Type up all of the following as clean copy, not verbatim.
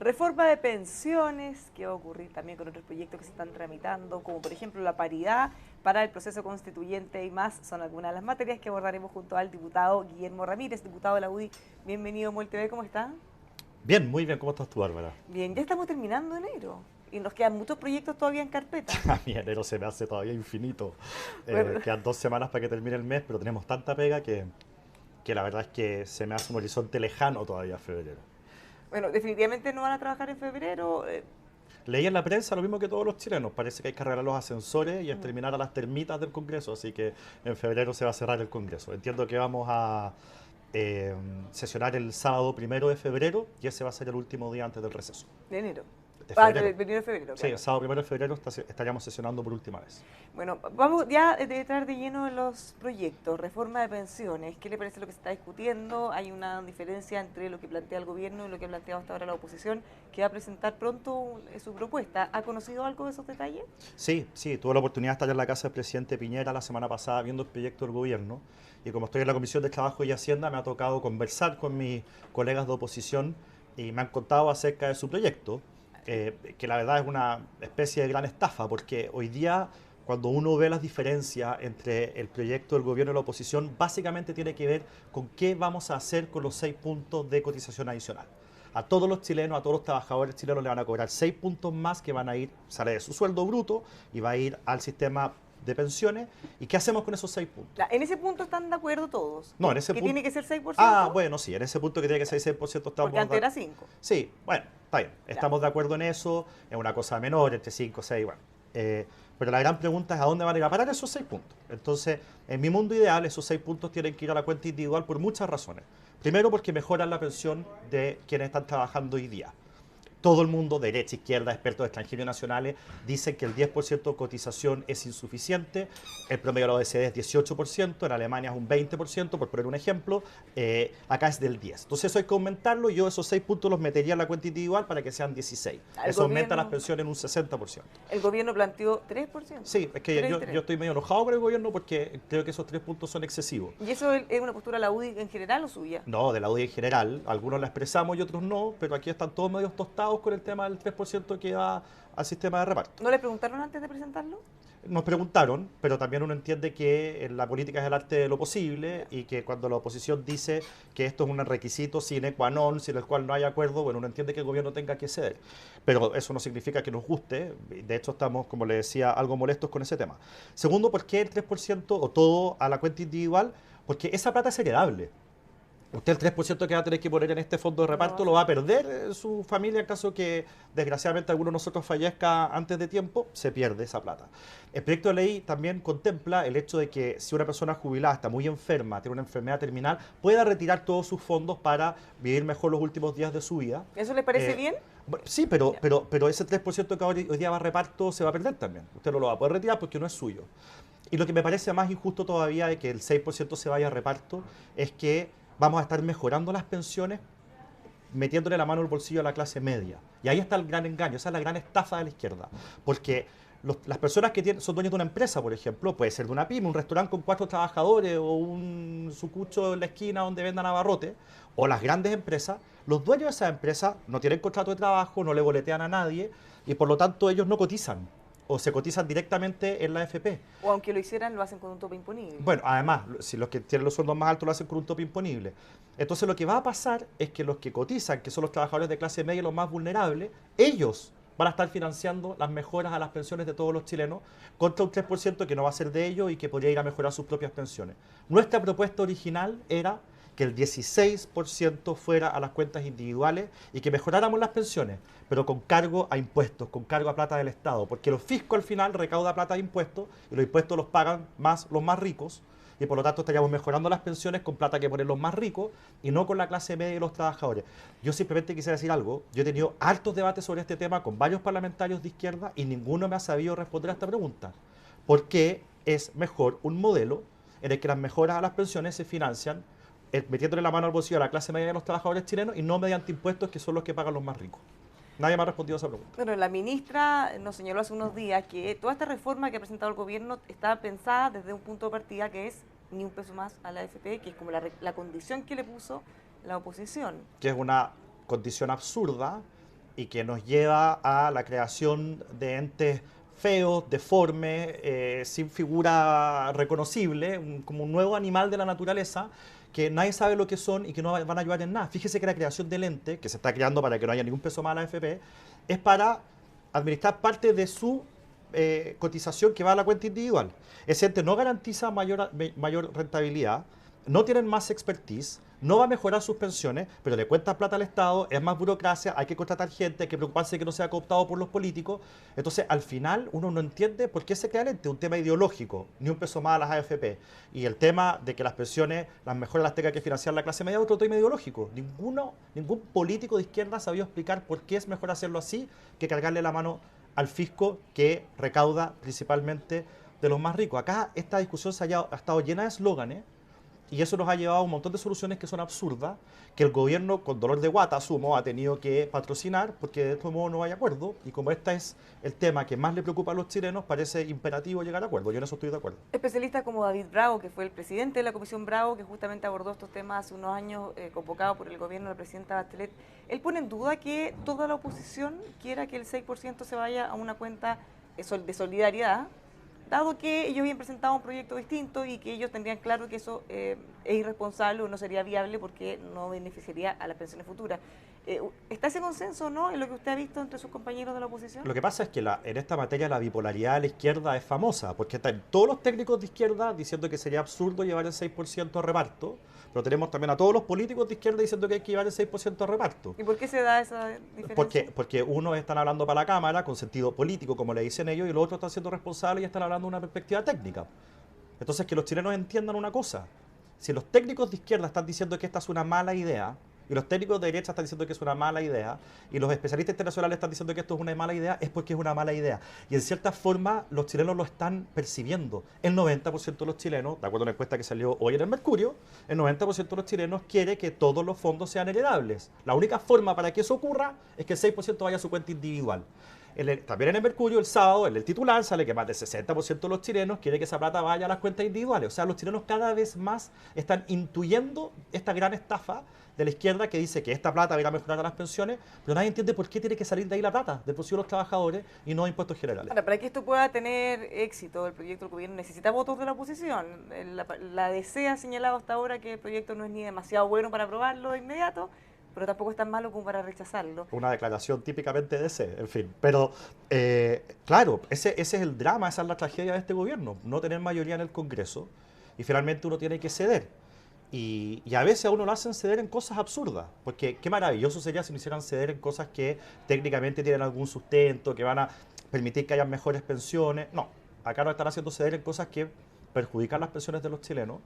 Reforma de pensiones, ¿qué va a ocurrir también con otros proyectos que se están tramitando, como por ejemplo la paridad para el proceso constituyente y más? Son algunas de las materias que abordaremos junto al diputado Guillermo Ramírez, diputado de la UDI. Bienvenido, MOL TV, ¿cómo está? Bien, muy bien. ¿Cómo estás tú, Bárbara? Bien, ya estamos terminando enero y nos quedan muchos proyectos todavía en carpeta. A mi enero se me hace todavía infinito. ¿Verdad? Quedan 2 semanas para que termine el mes, pero tenemos tanta pega que la verdad es que se me hace un horizonte lejano todavía febrero. Bueno, definitivamente no van a trabajar en febrero. Leí en la prensa lo mismo que todos los chilenos. Parece que hay que arreglar los ascensores y exterminar a las termitas del Congreso, así que en febrero se va a cerrar el Congreso. Entiendo que vamos a eh, sesionar el sábado 1 de febrero y ese va a ser el último día antes del receso. De enero. De Ah, febrero. de primero de febrero, Sí, claro. el sábado 1 de febrero estaríamos sesionando por última vez. Bueno, vamos ya a entrar de lleno en los proyectos. Reforma de pensiones, ¿qué le parece lo que se está discutiendo? Hay una diferencia entre lo que plantea el gobierno y lo que ha planteado hasta ahora la oposición, que va a presentar pronto su propuesta. ¿Ha conocido algo de esos detalles? Sí, sí, tuve la oportunidad de estar en la casa del presidente Piñera la semana pasada viendo el proyecto del gobierno y como estoy en la Comisión de Trabajo y Hacienda me ha tocado conversar con mis colegas de oposición y me han contado acerca de su proyecto, que la verdad es una especie de gran estafa porque hoy día cuando uno ve las diferencias entre el proyecto del gobierno y la oposición, básicamente tiene que ver con qué vamos a hacer con los 6 puntos de cotización adicional. A todos los chilenos, a todos los trabajadores chilenos le van a cobrar 6 puntos más que van a ir, sale de su sueldo bruto y va a ir al sistema de pensiones. ¿Y qué hacemos con esos 6 puntos? En ese punto están de acuerdo todos, No, en ese que punto... tiene que ser 6%, Ah, bueno, sí, en ese punto que tiene que ser 6% estamos porque antes de... era 5%. Sí, bueno, está bien, Ya. estamos de acuerdo en eso, es una cosa menor, entre 5 6, bueno. Pero la gran pregunta es a dónde van a ir a parar esos 6 puntos. Entonces, en mi mundo ideal, esos 6 puntos tienen que ir a la cuenta individual por muchas razones. Primero, porque mejoran la pensión de quienes están trabajando hoy día. Todo el mundo, derecha, izquierda, expertos extranjeros y nacionales, dicen que el 10% de cotización es insuficiente. El promedio de la OECD es 18%, en Alemania es un 20%, por poner un ejemplo. Acá es del 10%. Entonces eso hay que aumentarlo. Yo esos 6 puntos los metería en la cuenta individual para que sean 16. El Eso aumenta las gobierno, pensiones en un 60%. el gobierno planteó 3%, Sí, es que 3 y yo 3. estoy medio enojado con el gobierno porque creo que esos 3 puntos son excesivos. ¿Y eso es una postura de la UDI en general o suya? No, de la UDI en general. Algunos la expresamos y otros no, pero aquí están todos medios tostados con el tema del 3% que va al sistema de reparto. ¿No le preguntaron antes de presentarlo? Nos preguntaron, pero también uno entiende que la política es el arte de lo posible y que cuando la oposición dice que esto es un requisito sine qua non, sin el cual no hay acuerdo, bueno, uno entiende que el gobierno tenga que ceder. Pero eso no significa que nos guste. De hecho, estamos, como le decía, algo molestos con ese tema. Segundo, ¿por qué el 3% o todo a la cuenta individual? Porque esa plata es heredable. Usted el 3% que va a tener que poner en este fondo de No lo va a reparto lo hacer. va a perder su familia en caso que desgraciadamente alguno de nosotros fallezca antes de tiempo, se pierde esa plata. El proyecto de ley también contempla el hecho de que si una persona jubilada está muy enferma, tiene una enfermedad terminal, pueda retirar todos sus fondos para vivir mejor los últimos días de su vida. ¿Eso le parece Eh, bien? bueno, sí, pero, Ya. pero ese 3% que hoy día va a reparto se va a perder también. Usted no lo va a poder retirar porque no es suyo. Y lo que me parece más injusto todavía de que el 6% se vaya a reparto es que vamos a estar mejorando las pensiones metiéndole la mano al bolsillo a la clase media. Y ahí está el gran engaño, esa es la gran estafa de la izquierda. Porque las personas que son dueños de una empresa, por ejemplo, puede ser de una pyme, un restaurante con 4 trabajadores o un sucucho en la esquina donde vendan abarrotes, o las grandes empresas, los dueños de esas empresas no tienen contrato de trabajo, no le boletean a nadie y por lo tanto ellos no cotizan o se cotizan directamente en la AFP. O aunque lo hicieran, lo hacen con un tope imponible. Bueno, además, si los que tienen los sueldos más altos lo hacen con un tope imponible. Entonces lo que va a pasar es que los que cotizan, que son los trabajadores de clase media y los más vulnerables, ellos van a estar financiando las mejoras a las pensiones de todos los chilenos contra un 3% que no va a ser de ellos y que podría ir a mejorar sus propias pensiones. Nuestra propuesta original era que el 16% fuera a las cuentas individuales y que mejoráramos las pensiones, pero con cargo a impuestos, con cargo a plata del Estado, porque los fiscos al final recaudan plata de impuestos y los impuestos los pagan más los más ricos y por lo tanto estaríamos mejorando las pensiones con plata que ponen los más ricos y no con la clase media y los trabajadores. Yo simplemente quisiera decir algo, yo he tenido hartos debates sobre este tema con varios parlamentarios de izquierda y ninguno me ha sabido responder a esta pregunta. ¿Por qué es mejor un modelo en el que las mejoras a las pensiones se financian metiéndole la mano al bolsillo a la clase media de los trabajadores chilenos y no mediante impuestos que son los que pagan los más ricos? Nadie me ha respondido a esa pregunta. Bueno, la ministra nos señaló hace unos días que toda esta reforma que ha presentado el gobierno está pensada desde un punto de partida que es ni un peso más a la AFP, que es como la condición que le puso la oposición. Que es una condición absurda y que nos lleva a la creación de entes feos, deformes, sin figura reconocible, como un nuevo animal de la naturaleza, que nadie sabe lo que son y que no van a ayudar en nada. Fíjese que la creación del ente, que se está creando para que no haya ningún peso más a la AFP, es para administrar parte de su cotización que va a la cuenta individual. Ese ente no garantiza mayor rentabilidad, no tienen más expertise, no va a mejorar sus pensiones, pero le cuentan plata al Estado, es más burocracia, hay que contratar gente, hay que preocuparse de que no sea cooptado por los políticos. Entonces, al final, uno no entiende por qué se crea el ente, un tema ideológico, ni un peso más a las AFP. Y el tema de que las pensiones, las mejores las tenga que financiar la clase media, otro tema ideológico. Ningún político de izquierda sabía explicar por qué es mejor hacerlo así que cargarle la mano al fisco que recauda principalmente de los más ricos. Acá esta discusión ha estado llena de eslóganes y eso nos ha llevado a un montón de soluciones que son absurdas, que el gobierno, con dolor de guata, asumo, ha tenido que patrocinar porque de todo modo no hay acuerdo. Y como este es el tema que más le preocupa a los chilenos, parece imperativo llegar a acuerdo. Yo en eso estoy de acuerdo. Especialistas como David Bravo, que fue el presidente de la Comisión Bravo, que justamente abordó estos temas hace unos años, convocado por el gobierno de la presidenta Bachelet, él pone en duda que toda la oposición quiera que el 6% se vaya a una cuenta de solidaridad, dado que ellos habían presentado un proyecto distinto y que ellos tendrían claro que eso es irresponsable o no sería viable porque no beneficiaría a las pensiones futuras. ¿Está ese consenso, no, en lo que usted ha visto entre sus compañeros de la oposición? Lo que pasa es que en esta materia la bipolaridad de la izquierda es famosa, porque están todos los técnicos de izquierda diciendo que sería absurdo llevar el 6% a reparto, pero tenemos también a todos los políticos de izquierda diciendo que hay que llevar el 6% a reparto. ¿Y por qué se da esa diferencia? Porque unos están hablando para la Cámara con sentido político, como le dicen ellos, y los otros están siendo responsables y están hablando de una perspectiva técnica. Entonces, que los chilenos entiendan una cosa. Si los técnicos de izquierda están diciendo que esta es una mala idea, y los técnicos de derecha están diciendo que es una mala idea, y los especialistas internacionales están diciendo que esto es una mala idea, es porque es una mala idea. Y en cierta forma los chilenos lo están percibiendo. El 90% de los chilenos, de acuerdo a una encuesta que salió hoy en el Mercurio, el 90% de los chilenos quiere que todos los fondos sean heredables. La única forma para que eso ocurra es que el 6% vaya a su cuenta individual. También en el Mercurio, el sábado, en el titular, sale que más del 60% de los chilenos quiere que esa plata vaya a las cuentas individuales. O sea, los chilenos cada vez más están intuyendo esta gran estafa de la izquierda que dice que esta plata va a ir a mejorar a las pensiones, pero nadie entiende por qué tiene que salir de ahí la plata, del bolsillo de los trabajadores y no de impuestos generales. Ahora, para que esto pueda tener éxito, el proyecto del gobierno necesita votos de la oposición. La DC ha señalado hasta ahora que el proyecto no es ni demasiado bueno para aprobarlo de inmediato, pero tampoco es tan malo como para rechazarlo. Una declaración típicamente de ese, en fin. Pero, claro, ese es el drama, esa es la tragedia de este gobierno, no tener mayoría en el Congreso y finalmente uno tiene que ceder. Y a veces a uno lo hacen ceder en cosas absurdas, porque qué maravilloso sería si nos hicieran ceder en cosas que técnicamente tienen algún sustento, que van a permitir que haya mejores pensiones. No, acá nos están haciendo ceder en cosas que perjudican las pensiones de los chilenos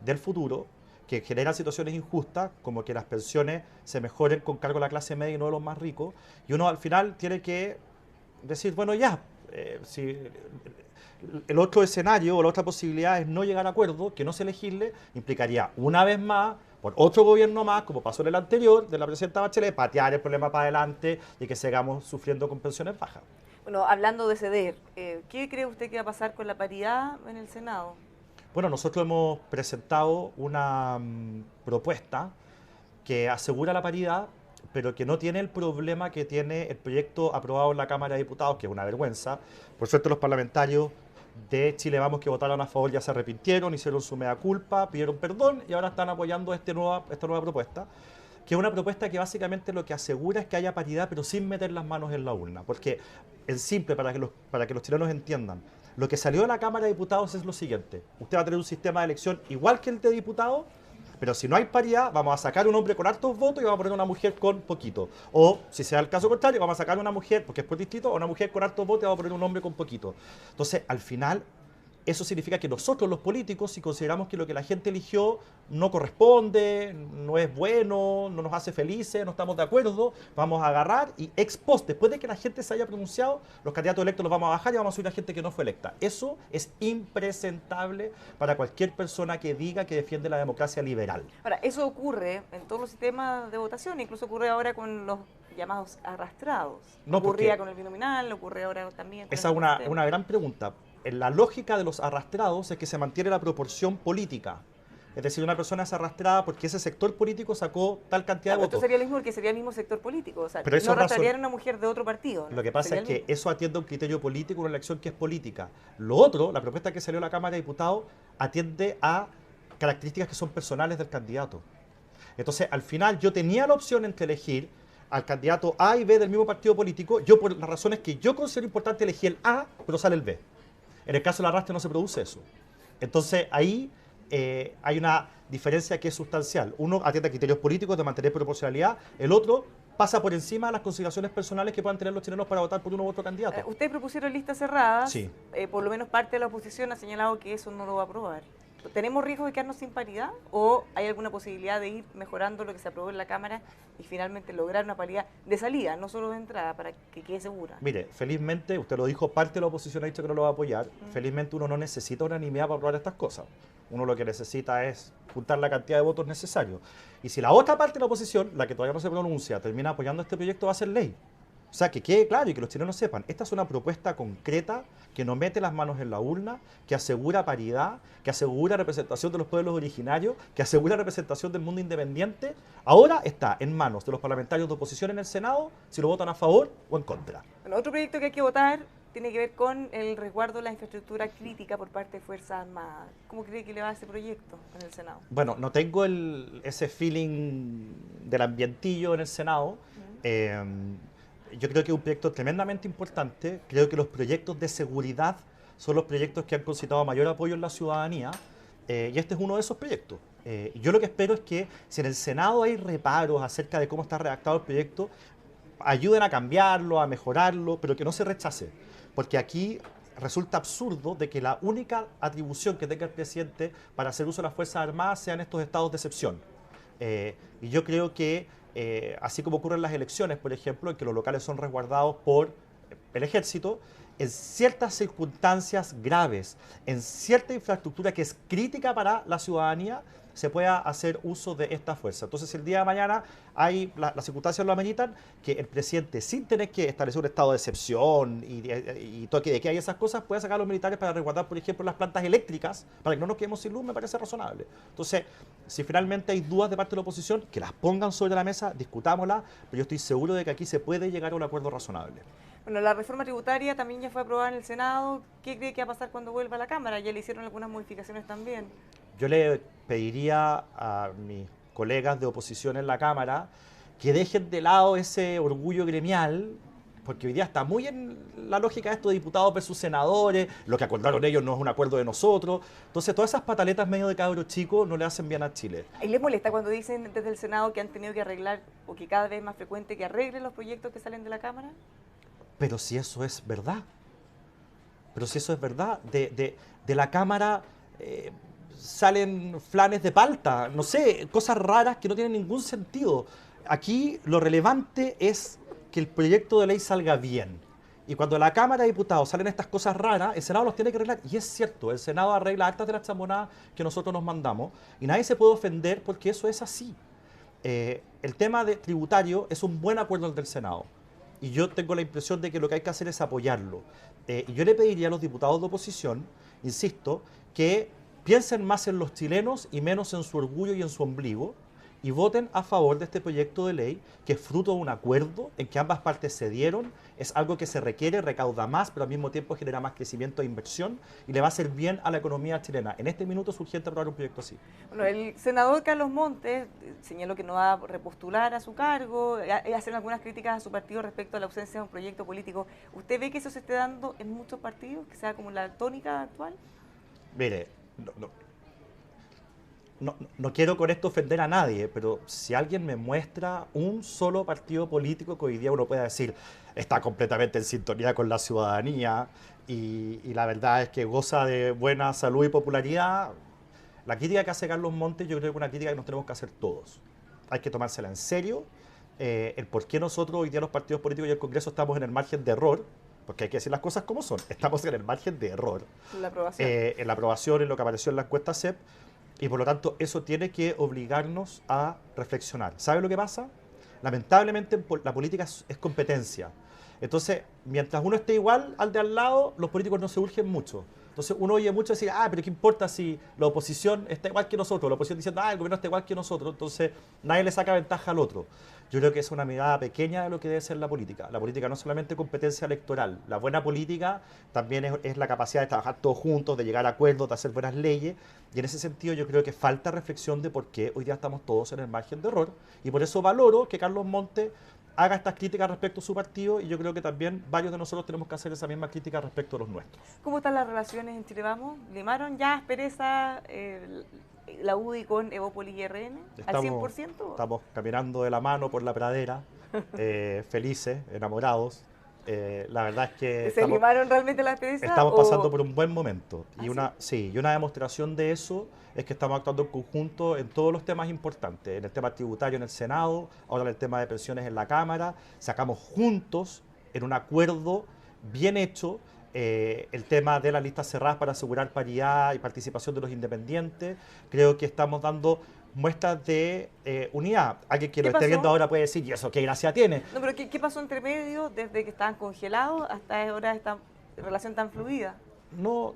del futuro, que generan situaciones injustas, como que las pensiones se mejoren con cargo a la clase media y no de los más ricos, y uno al final tiene que decir, bueno, ya, si el otro escenario o la otra posibilidad es no llegar a acuerdo, que no se legisle, implicaría una vez más, por otro gobierno más, como pasó en el anterior, de la presidenta Bachelet, patear el problema para adelante y que sigamos sufriendo con pensiones bajas. Bueno, hablando de ceder, ¿qué cree usted que va a pasar con la paridad en el Senado? Bueno, nosotros hemos presentado una propuesta que asegura la paridad, pero que no tiene el problema que tiene el proyecto aprobado en la Cámara de Diputados, que es una vergüenza. Por suerte los parlamentarios de Chile Vamos que votaron a favor ya se arrepintieron, hicieron su mea culpa, pidieron perdón y ahora están apoyando esta nueva propuesta, que es una propuesta que básicamente lo que asegura es que haya paridad, pero sin meter las manos en la urna. Porque, en simple, para que los chilenos entiendan, lo que salió de la Cámara de Diputados es lo siguiente. Usted va a tener un sistema de elección igual que el de diputados, pero si no hay paridad, vamos a sacar un hombre con hartos votos y vamos a poner una mujer con poquito. O, si sea el caso contrario, vamos a sacar una mujer, porque es por distrito, o una mujer con hartos votos y vamos a poner un hombre con poquito. Entonces, al final, eso significa que nosotros los políticos, si consideramos que lo que la gente eligió no corresponde, no es bueno, no nos hace felices, no estamos de acuerdo, vamos a agarrar y ex post, después de que la gente se haya pronunciado, los candidatos electos los vamos a bajar y vamos a subir a gente que no fue electa. Eso es impresentable para cualquier persona que diga que defiende la democracia liberal. Ahora, eso ocurre en todos los sistemas de votación, incluso ocurre ahora con los llamados arrastrados. No, ocurría con el binominal, ocurre ahora también con esa es una gran pregunta. En la lógica de los arrastrados es que se mantiene la proporción política. Es decir, una persona es arrastrada porque ese sector político sacó tal cantidad de Esto votos. sería lo mismo porque sería el mismo sector político. O sea, Pero eso no es arrastrarían a una mujer de otro partido. ¿No? Lo que pasa Sería es el que mismo. eso atiende a un criterio político, una elección que es política. Lo otro, la propuesta que salió a la Cámara de Diputados, atiende a características que son personales del candidato. Entonces, al final, yo tenía la opción entre elegir al candidato A y B del mismo partido político. Yo, por las razones que yo considero importante, elegí el A, pero sale el B. En el caso del arrastre no se produce eso. Entonces, ahí hay una diferencia que es sustancial. Uno atiende a criterios políticos de mantener proporcionalidad, el otro pasa por encima de las consideraciones personales que puedan tener los chilenos para votar por uno u otro candidato. Ustedes propusieron listas cerradas. Sí. Por lo menos parte de la oposición ha señalado que eso no lo va a aprobar. ¿Tenemos riesgo de quedarnos sin paridad o hay alguna posibilidad de ir mejorando lo que se aprobó en la Cámara y finalmente lograr una paridad de salida, no solo de entrada, para que quede segura? Mire, felizmente, usted lo dijo, parte de la oposición ha dicho que no lo va a apoyar. Felizmente uno no necesita unanimidad para aprobar estas cosas. Uno lo que necesita es juntar la cantidad de votos necesarios. Y si la otra parte de la oposición, la que todavía no se pronuncia, termina apoyando este proyecto, va a ser ley. O sea, que quede claro y que los chilenos sepan, esta es una propuesta concreta que no mete las manos en la urna, que asegura paridad, que asegura representación de los pueblos originarios, que asegura representación del mundo independiente. Ahora está en manos de los parlamentarios de oposición en el Senado si lo votan a favor o en contra. Bueno, otro proyecto que hay que votar tiene que ver con el resguardo de la infraestructura crítica por parte de Fuerzas Armadas. ¿Cómo cree que le va a ese proyecto en el Senado? Bueno, no tengo ese feeling del ambientillo en el Senado. Yo creo que es un proyecto tremendamente importante. Creo que los proyectos de seguridad son los proyectos que han concitado mayor apoyo en la ciudadanía. Y este es uno de esos proyectos. Yo lo que espero es que si en el Senado hay reparos acerca de cómo está redactado el proyecto, ayuden a cambiarlo, a mejorarlo, pero que no se rechace. Porque aquí resulta absurdo de que la única atribución que tenga el presidente para hacer uso de las Fuerzas Armadas sean estos estados de excepción. Y yo creo que, así como ocurre en las elecciones, por ejemplo, en que los locales son resguardados por el ejército, en ciertas circunstancias graves, en cierta infraestructura que es crítica para la ciudadanía, se pueda hacer uso de esta fuerza. Entonces, si el día de mañana las circunstancias lo ameritan, que el presidente, sin tener que establecer un estado de excepción y toque de queda y esas cosas, pueda sacar a los militares para resguardar, por ejemplo, las plantas eléctricas, para que no nos quedemos sin luz, me parece razonable. Entonces, si finalmente hay dudas de parte de la oposición, que las pongan sobre la mesa, discutámoslas, pero yo estoy seguro de que aquí se puede llegar a un acuerdo razonable. Bueno, la reforma tributaria también ya fue aprobada en el Senado. ¿Qué cree que va a pasar cuando vuelva a la Cámara? Ya le hicieron algunas modificaciones también. Yo le pediría a mis colegas de oposición en la Cámara que dejen de lado ese orgullo gremial, porque hoy día está muy en la lógica de esto de diputados versus senadores, lo que acordaron ellos no es un acuerdo de nosotros. Entonces, todas esas pataletas medio de cabros chicos no le hacen bien a Chile. ¿Y les molesta cuando dicen desde el Senado que han tenido que arreglar, o que cada vez es más frecuente que arreglen los proyectos que salen de la Cámara? Pero si eso es verdad, de la Cámara salen flanes de palta, no sé, cosas raras que no tienen ningún sentido. Aquí lo relevante es que el proyecto de ley salga bien. Y cuando la Cámara de Diputados salen estas cosas raras, el Senado los tiene que arreglar. Y es cierto, el Senado arregla hartas de las chamonadas que nosotros nos mandamos. Y nadie se puede ofender porque eso es así. El tema de tributario es un buen acuerdo el del Senado. Y yo tengo la impresión de que lo que hay que hacer es apoyarlo. Y yo le pediría a los diputados de oposición, insisto, que piensen más en los chilenos y menos en su orgullo y en su ombligo, y voten a favor de este proyecto de ley, que es fruto de un acuerdo en que ambas partes cedieron, es algo que se requiere, recauda más, pero al mismo tiempo genera más crecimiento e inversión, y le va a hacer bien a la economía chilena. En este minuto es urgente aprobar un proyecto así. Bueno, el senador Carlos Montes señaló que no va a repostular a su cargo, hacen algunas críticas a su partido respecto a la ausencia de un proyecto político. ¿Usted ve que eso se esté dando en muchos partidos, que sea como la tónica actual? Mire, no quiero con esto ofender a nadie, pero si alguien me muestra un solo partido político que hoy día uno pueda decir está completamente en sintonía con la ciudadanía y la verdad es que goza de buena salud y popularidad, la crítica que hace Carlos Montes yo creo que es una crítica que nos tenemos que hacer todos. Hay que tomársela en serio, el por qué nosotros hoy día los partidos políticos y el Congreso estamos en el margen de error, porque hay que decir las cosas como son, estamos en el margen de error. La aprobación. En la aprobación, en lo que apareció en la encuesta CEP, y por lo tanto eso tiene que obligarnos a reflexionar. ¿Sabe lo que pasa? Lamentablemente la política es competencia. Entonces, mientras uno esté igual al de al lado, los políticos no se urgen mucho. Entonces uno oye mucho decir, pero ¿qué importa si la oposición está igual que nosotros? La oposición diciendo, el gobierno está igual que nosotros, entonces nadie le saca ventaja al otro. Yo creo que es una mirada pequeña de lo que debe ser la política. La política no es solamente competencia electoral. La buena política también es la capacidad de trabajar todos juntos, de llegar a acuerdos, de hacer buenas leyes. Y en ese sentido yo creo que falta reflexión de por qué hoy día estamos todos en el margen de error. Y por eso valoro que Carlos Montes haga estas críticas respecto a su partido, y yo creo que también varios de nosotros tenemos que hacer esa misma crítica respecto a los nuestros. ¿Cómo están las relaciones en Chile Vamos? ¿Limaron ya aspereza la UDI con Evópoli y RN al 100%? Estamos caminando de la mano por la pradera, felices, enamorados. La verdad es que ¿Se limaron realmente la aspereza? Estamos pasando por un buen momento. Y sí, y una demostración de eso es que estamos actuando en conjunto en todos los temas importantes. En el tema tributario en el Senado, ahora en el tema de pensiones en la Cámara. Sacamos juntos, en un acuerdo bien hecho, el tema de las listas cerradas para asegurar paridad y participación de los independientes. Creo que estamos dando muestras de unidad. Alguien que lo esté viendo ahora puede decir, ¿y eso qué gracia tiene? No, pero ¿qué pasó entre medio desde que estaban congelados hasta ahora esta relación tan fluida? No,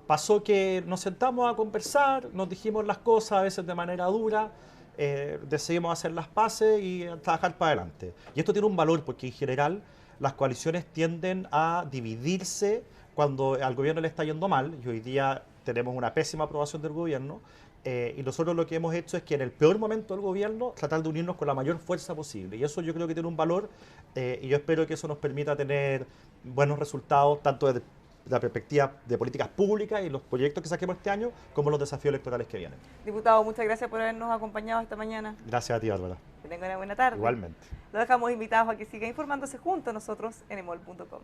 pasó que nos sentamos a conversar, nos dijimos las cosas a veces de manera dura, decidimos hacer las paces y trabajar para adelante. Y esto tiene un valor porque en general las coaliciones tienden a dividirse cuando al gobierno le está yendo mal, y hoy día tenemos una pésima aprobación del gobierno, y nosotros lo que hemos hecho es que en el peor momento del gobierno tratar de unirnos con la mayor fuerza posible, y eso yo creo que tiene un valor, y yo espero que eso nos permita tener buenos resultados tanto desde la perspectiva de políticas públicas y los proyectos que saquemos este año, como los desafíos electorales que vienen. Diputado, muchas gracias por habernos acompañado esta mañana. Gracias a ti, Bárbara. Que tenga una buena tarde. Igualmente. Lo dejamos invitados a que siga informándose junto a nosotros en emol.com.